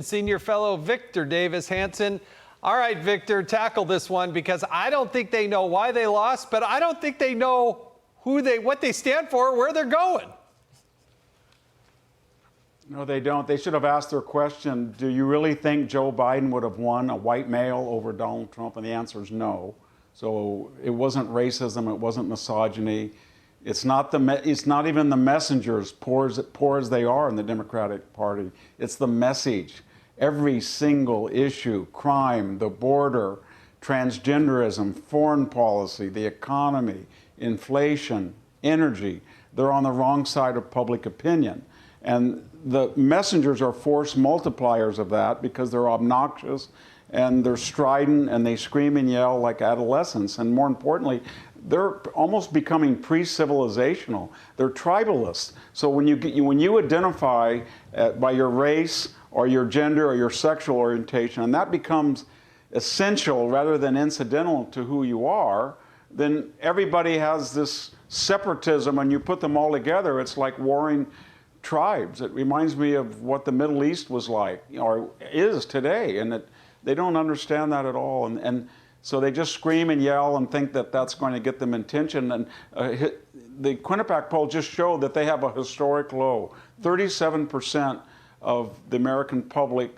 Senior fellow Victor Davis Hansen. All right, Victor, tackle this one because I don't think they know why they lost, but I don't think they know what they stand for, where they're going. No, they don't. They should have asked their question, do you really think Joe Biden would have won, a white male, over Donald Trump? And the answer is no. So it wasn't racism, it wasn't misogyny. It's not even the messengers, poor as they are in the Democratic Party. It's the message. Every single issue, crime, the border, transgenderism, foreign policy, the economy, inflation, energy, they're on the wrong side of public opinion. And the messengers are force multipliers of that because they're obnoxious and they're strident and they scream and yell like adolescents. And more importantly, they're almost becoming pre-civilizational. They're tribalists. So when you identify by your race or your gender or your sexual orientation, and that becomes essential rather than incidental to who you are, then everybody has this separatism, and you put them all together, it's like warring tribes. It reminds me of what the Middle East was like, or is today, and they don't understand that at all. And so they just scream and yell and think that that's going to get them attention. And the Quinnipiac poll just showed that they have a historic low. 37% of the American public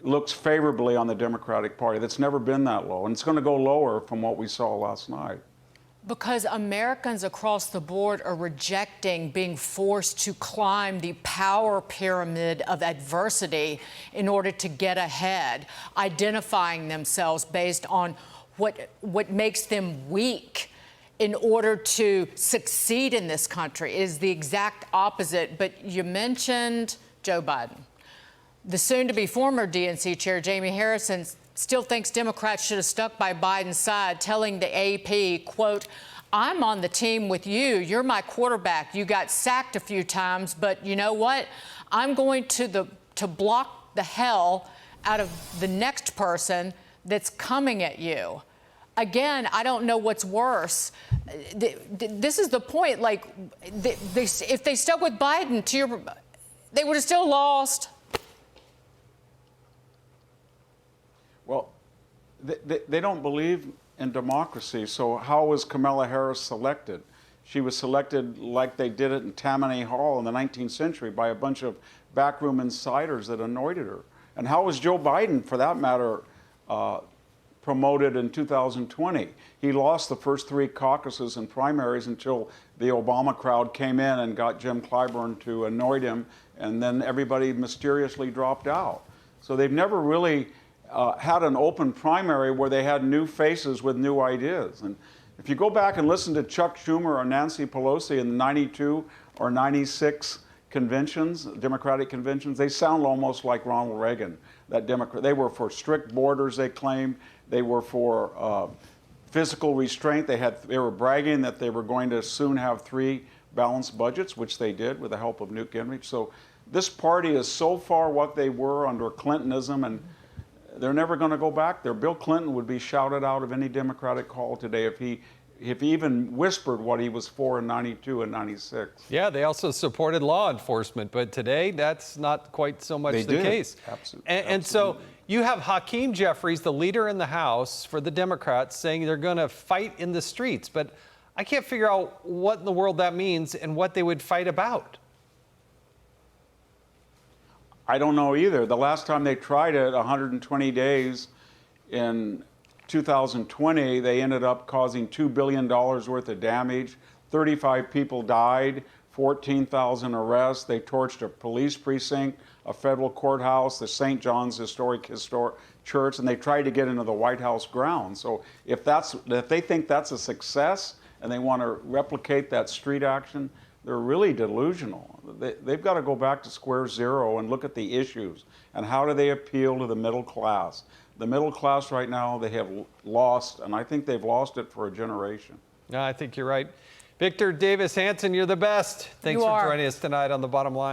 looks favorably on the Democratic Party. That's never been that low, and it's going to go lower from what we saw last night. Because Americans across the board are rejecting being forced to climb the power pyramid of adversity in order to get ahead, identifying themselves based on what makes them weak in order to succeed in this country. It is the exact opposite. But you mentioned Joe Biden. The soon-to-be former DNC chair, Jamie Harrison, still thinks Democrats should have stuck by Biden's side, telling the AP, quote, "I'm on the team with you. You're my quarterback. You got sacked a few times, but you know what? I'm going to block the hell out of the next person that's coming at you." Again, I don't know what's worse. This is the point. Like, if they stuck with Biden, they would have still lost. Well, they don't believe in democracy, so how was Kamala Harris selected? She was selected like they did it in Tammany Hall in the 19th century by a bunch of backroom insiders that anointed her. And how was Joe Biden, for that matter, promoted in 2020? He lost the first three caucuses and primaries until the Obama crowd came in and got Jim Clyburn to anoint him, and then everybody mysteriously dropped out. So they've never really had an open primary where they had new faces with new ideas. And if you go back and listen to Chuck Schumer or Nancy Pelosi in the 92 or 96 conventions, Democratic conventions, they sound almost like Ronald Reagan. They were for strict borders, they claimed. They were for physical restraint. They were bragging that they were going to soon have 3 balanced budgets, which they did with the help of Newt Gingrich. So this party is so far what they were under Clintonism, and they're never going to go back there. Bill Clinton would be shouted out of any Democratic hall today if he even whispered what he was for in 92 and 96. Yeah, they also supported law enforcement, but today that's not quite so much the case. Absolutely. And so you have Hakeem Jeffries, the leader in the House for the Democrats, saying they're going to fight in the streets. But I can't figure out what in the world that means and what they would fight about. I don't know either. The last time they tried it, 120 days in 2020, they ended up causing $2 billion worth of damage. 35 people died, 14,000 arrests. They torched a police precinct, a federal courthouse, the St. John's Historic Church, and they tried to get into the White House grounds. So if they think that's a success and they want to replicate that street action, they're really delusional. They've got to go back to square zero and look at the issues and how do they appeal to the middle class. The middle class right now, they have lost, and I think they've lost it for a generation. No, I think you're right. Victor Davis Hansen, you're the best. Thanks for joining us tonight on The Bottom Line.